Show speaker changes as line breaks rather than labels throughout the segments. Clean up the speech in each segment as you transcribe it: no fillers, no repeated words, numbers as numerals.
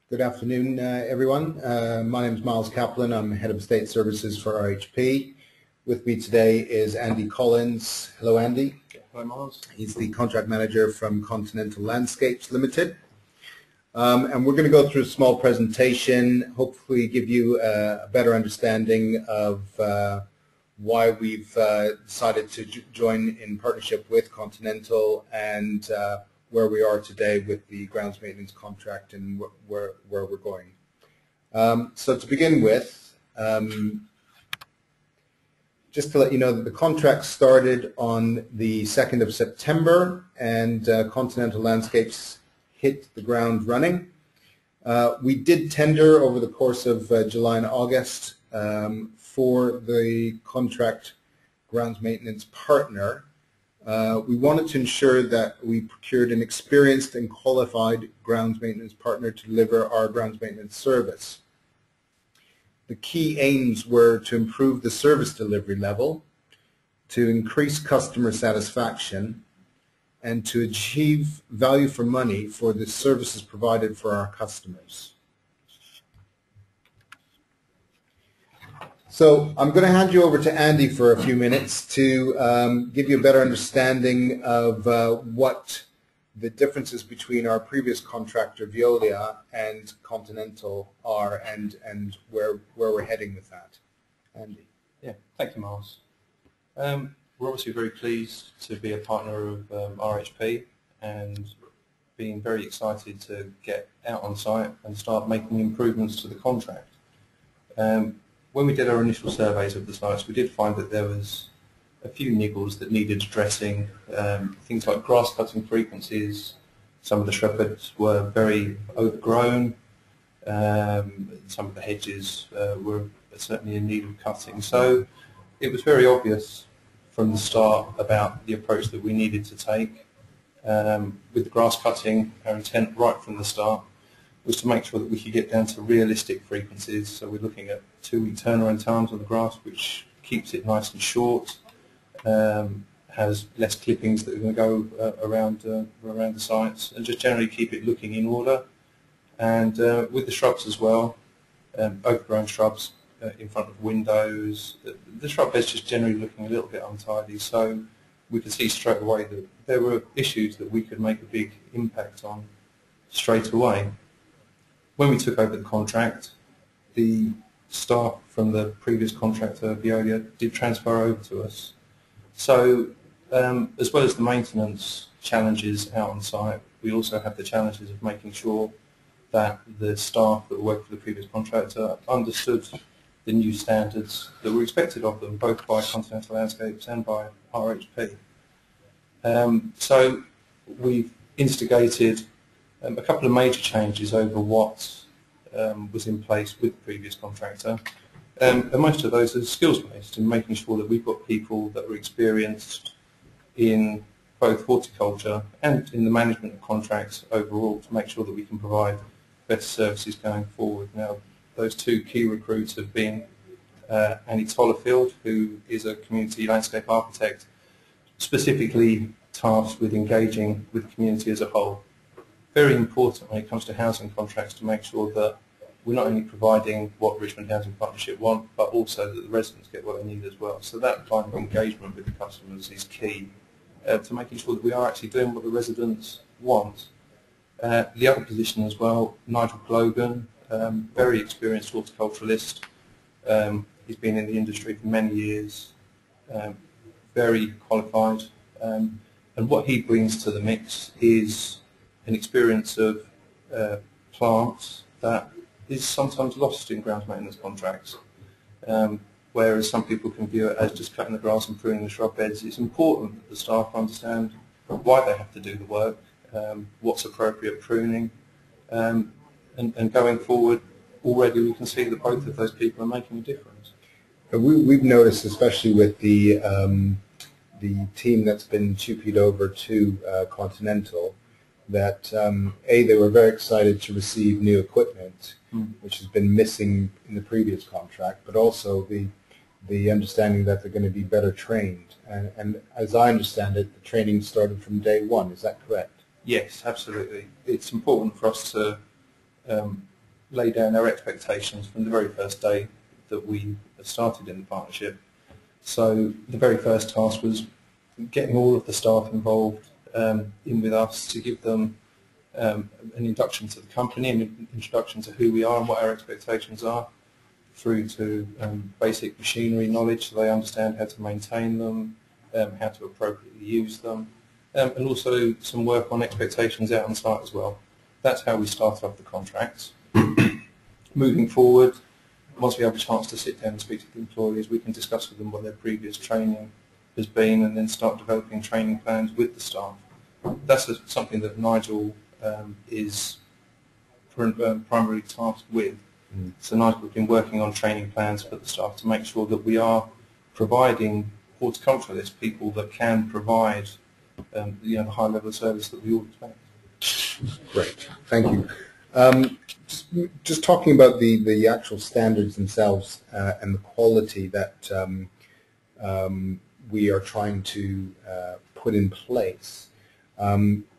Good afternoon, everyone. My name is Miles Kaplan. I'm Head of Estate Services for RHP. With me today is Andy Collins. Hello, Andy.
Hello, Miles.
He's the Contract Manager from Continental Landscapes Limited. And we're going to go through a small presentation, hopefully give you a better understanding of why we've decided to join in partnership with Continental and where we are today with the grounds maintenance contract and where we're going. So to begin with, just to let you know that the contract started on the 2nd of September and Continental Landscapes hit the ground running. We did tender over the course of July and August for the contract grounds maintenance partner. We wanted to ensure that we procured an experienced and qualified grounds maintenance partner to deliver our grounds maintenance service. The key aims were to improve the service delivery level, to increase customer satisfaction, and to achieve value for money for the services provided for our customers. So I'm going to hand you over to Andy for a few minutes to give you a better understanding of what the differences between our previous contractor, Veolia, and Continental are and where we're heading with that. Andy.
Yeah, thank you, Miles. We're obviously very pleased to be a partner of RHP and being very excited to get out on site and start making improvements to the contract. When we did our initial surveys of the sites, we did find that there was a few niggles that needed addressing, things like grass cutting frequencies. Some of the shrubs were very overgrown. Some of the hedges were certainly in need of cutting. So it was very obvious from the start about the approach that we needed to take. With the grass cutting, our intent right from the start was to make sure that we could get down to realistic frequencies. So we're looking at 2-week turnaround times on the grass, which keeps it nice and short, has less clippings that are going to go around the sites, and just generally keep it looking in order. And with the shrubs as well, overgrown shrubs in front of windows, the shrub bed's just generally looking a little bit untidy. So we could see straight away that there were issues that we could make a big impact on straight away. When we took over the contract, the staff from the previous contractor, Veolia, did transfer over to us. So as well as the maintenance challenges out on site, we also have the challenges of making sure that the staff that worked for the previous contractor understood the new standards that were expected of them, both by Continental Landscapes and by RHP. So we've instigated a couple of major changes over what was in place with the previous contractor. And most of those are skills-based, and making sure that we've got people that are experienced in both horticulture and in the management of contracts overall to make sure that we can provide better services going forward. Now, those two key recruits have been Annie Tollerfield, who is a community landscape architect, specifically tasked with engaging with the community as a whole. Very important when it comes to housing contracts to make sure that we're not only providing what Richmond Housing Partnership want, but also that the residents get what they need as well. So that kind of engagement with the customers is key to making sure that we are actually doing what the residents want. The other position as well, Nigel Glogan, very experienced horticulturalist. He's been in the industry for many years, very qualified, and what he brings to the mix is an experience of plants that is sometimes lost in grounds maintenance contracts. Whereas some people can view it as just cutting the grass and pruning the shrub beds. It's important that the staff understand why they have to do the work, what's appropriate pruning, and going forward, already we can see that both of those people are making a difference.
We've noticed, especially with the team that's been TUPE'd over to Continental, that they were very excited to receive new equipment, which has been missing in the previous contract, but also the understanding that they're going to be better trained. And as I understand it, the training started from day one. Is that correct?
Yes, absolutely. It's important for us to lay down our expectations from the very first day that we started in the partnership. So the very first task was getting all of the staff involved in with us to give them an induction to the company, an introduction to who we are and what our expectations are, through to basic machinery knowledge so they understand how to maintain them, how to appropriately use them, and also some work on expectations out on site as well. That's how we start off the contracts. Moving forward, once we have a chance to sit down and speak to the employees, we can discuss with them what their previous training has been and then start developing training plans with the staff. That's something that Nigel is primarily tasked with. So Nigel's been working on training plans for the staff to make sure that we are providing horticulturalists people that can provide the high level of service that we all expect.
Great, thank you. Just talking about the actual standards themselves and the quality that we are trying to put in place.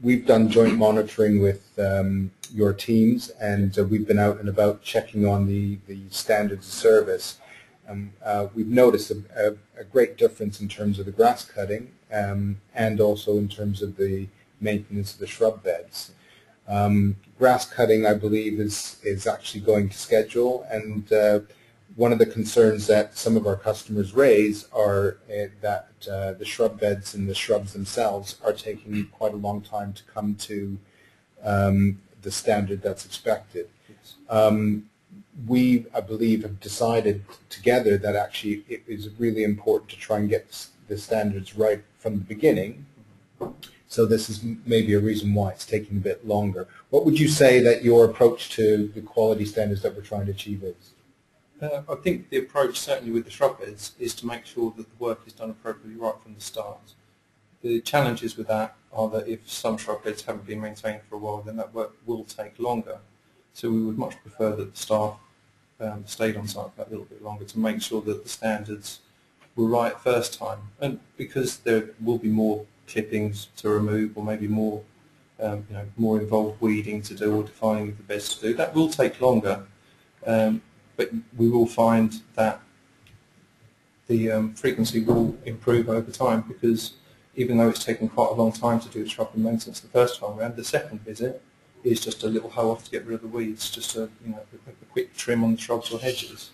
We've done joint monitoring with your teams, and we've been out and about checking on the standards of service. We've noticed a great difference in terms of the grass cutting and also in terms of the maintenance of the shrub beds. Grass cutting, I believe, is actually going to schedule, and one of the concerns that some of our customers raise are that the shrub beds and the shrubs themselves are taking quite a long time to come to the standard that's expected. Yes. We, I believe, have decided together that actually it is really important to try and get the standards right from the beginning. So this is maybe a reason why it's taking a bit longer. What would you say that your approach to the quality standards that we're trying to achieve is?
I think the approach, certainly with the shrub beds, is to make sure that the work is done appropriately right from the start. The challenges with that are that if some shrub beds haven't been maintained for a while, then that work will take longer. So we would much prefer that the staff stayed on site for that little bit longer to make sure that the standards were right first time. And because there will be more clippings to remove, or maybe more, more involved weeding to do or defining of the beds to do, that will take longer. But we will find that the frequency will improve over time, because even though it's taken quite a long time to do the shrub maintenance the first time around, the second visit is just a little hoe off to get rid of the weeds, just a quick trim on the shrubs or hedges.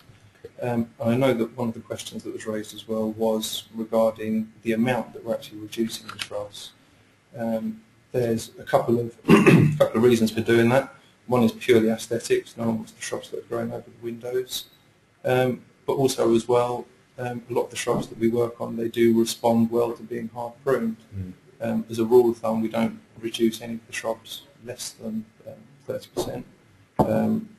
I know that one of the questions that was raised as well was regarding the amount that we're actually reducing the shrubs. There's a couple of reasons for doing that. One is purely aesthetics. No one wants the shrubs that are growing over the windows. But also as well, a lot of the shrubs that we work on, they do respond well to being hard pruned. As a rule of thumb, we don't reduce any of the shrubs less than 30%,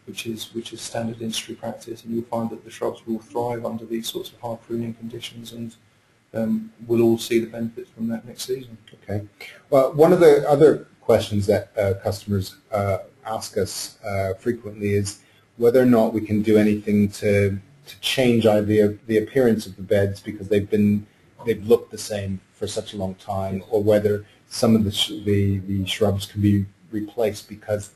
which is standard industry practice, and you'll find that the shrubs will thrive under these sorts of hard pruning conditions, and we'll all see the benefits from that next season. Okay.
Well, one of the other questions that customers ask us frequently is whether or not we can do anything to change either the appearance of the beds because they've looked the same for such a long time, or whether some of the shrubs can be replaced because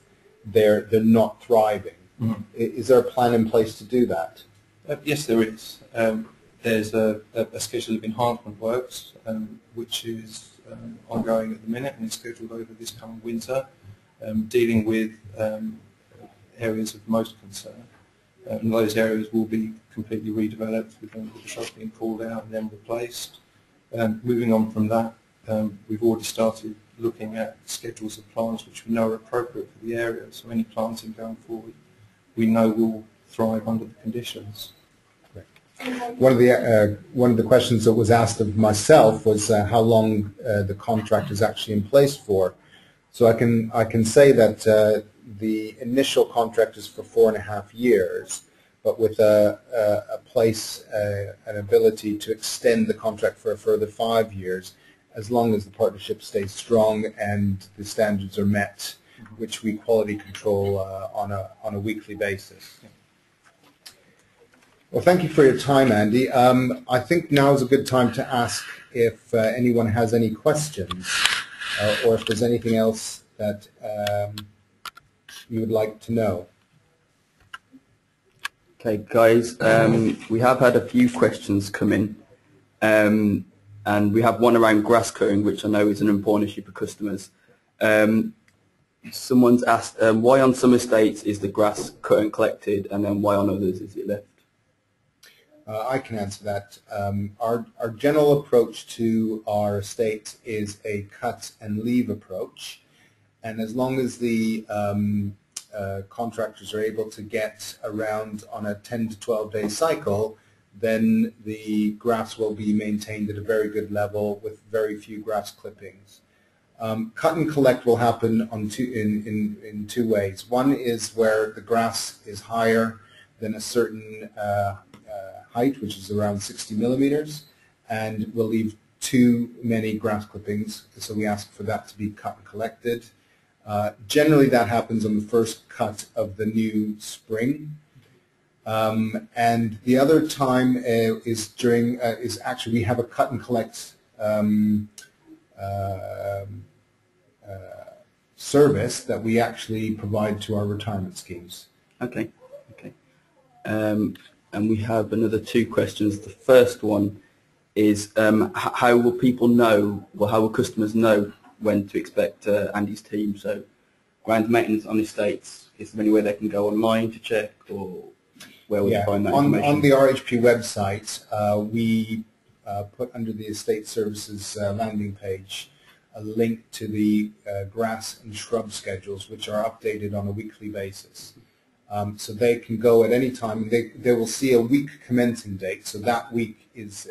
they're not thriving. Mm-hmm. Is there a plan in place to do that?
Yes, there is. There's a schedule of enhancement works which is ongoing at the minute, and is scheduled over this coming winter, dealing with areas of most concern. And those areas will be completely redeveloped with the shrubs being pulled out and then replaced. Moving on from that, we've already started looking at schedules of plants which we know are appropriate for the area. So any planting going forward, we know will thrive under the conditions.
One of the questions that was asked of myself was how long the contract is actually in place for. So I can say that the initial contract is for 4.5 years, but with an ability to extend the contract for a further 5 years, as long as the partnership stays strong and the standards are met, which we quality control on a weekly basis. Well, thank you for your time, Andy. I think now is a good time to ask if anyone has any questions or if there's anything else that you would like to know.
Okay, guys, we have had a few questions come in, and we have one around grass cutting, which I know is an important issue for customers. Someone's asked, why on some estates is the grass cut and collected, and then why on others is it left?
I can answer that. Our general approach to our estate is a cut and leave approach, and as long as the contractors are able to get around on a 10 to 12 day cycle, then the grass will be maintained at a very good level with very few grass clippings. Cut and collect will happen on in two ways. One is where the grass is higher than a certain height, which is around 60 millimeters, and we'll leave too many grass clippings, so we ask for that to be cut and collected. Generally that happens on the first cut of the new spring. And the other time is during, is actually we have a cut and collect service that we actually provide to our retirement schemes.
Okay, okay. And we have another two questions. The first one is how will people know, or how will customers know when to expect Andy's team? So ground maintenance on estates, is there any way they can go online to check, or where would you find that information?
On the RHP website, we put under the estate services landing page a link to the grass and shrub schedules, which are updated on a weekly basis. So they can go at any time, and they will see a week commencing date. So that week is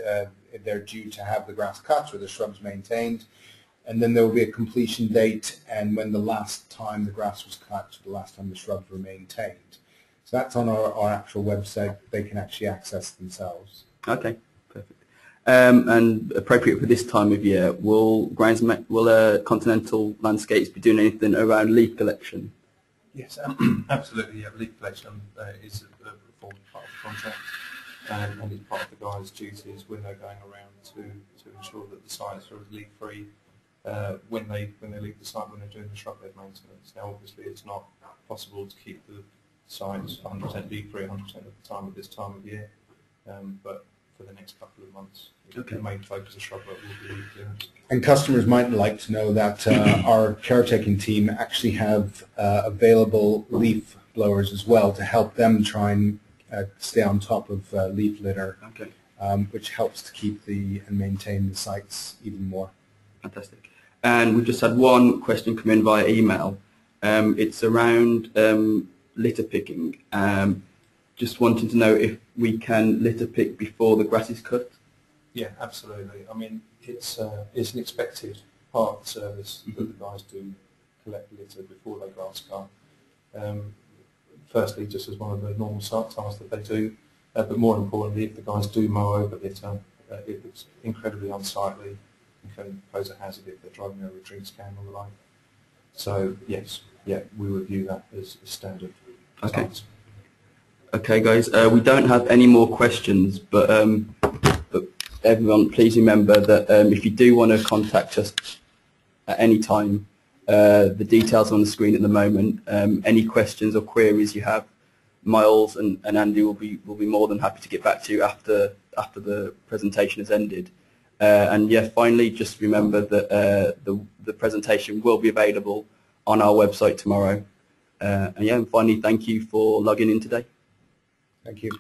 they're due to have the grass cut or the shrubs maintained, and then there will be a completion date and when the last time the grass was cut, the last time the shrubs were maintained. So that's on our actual website. They can actually access themselves.
Okay, perfect. And appropriate for this time of year, will Continental Landscapes be doing anything around leaf collection?
Yes, absolutely. Yeah, leaf collection is a formal part of the contract, and it's part of the guys' duties when they're going around to ensure that the sites are leaf-free when they leave the site, when they're doing the shrub-bed maintenance. Now, obviously, it's not possible to keep the sites 100% leaf-free 100% of the time at this time of year, but for the next couple of months, the main focus of shrub work will be leaf clearance.
And customers might like to know that our caretaking team actually have available leaf blowers as well to help them try and stay on top of leaf litter, which helps to keep and maintain the sites even more.
Fantastic. And we've just had one question come in via email. It's around litter picking. Just wanting to know if we can litter pick before the grass is cut.
Yeah, absolutely. I mean, it's an expected part of the service that the guys do collect litter before they grass cut. Firstly, just as one of the normal tasks that they do, but more importantly, if the guys do mow over litter, it looks incredibly unsightly and can pose a hazard if they're driving over a drinks can or the like. So yes, yeah, we would view that as standard.
Okay. Okay, guys, we don't have any more questions, but everyone, please remember that if you do want to contact us at any time, the details on the screen at the moment. Any questions or queries you have, Miles and Andy will be more than happy to get back to you after the presentation has ended. And yeah, finally, just remember that the presentation will be available on our website tomorrow. And yeah, and finally, thank you for logging in today.
Thank you.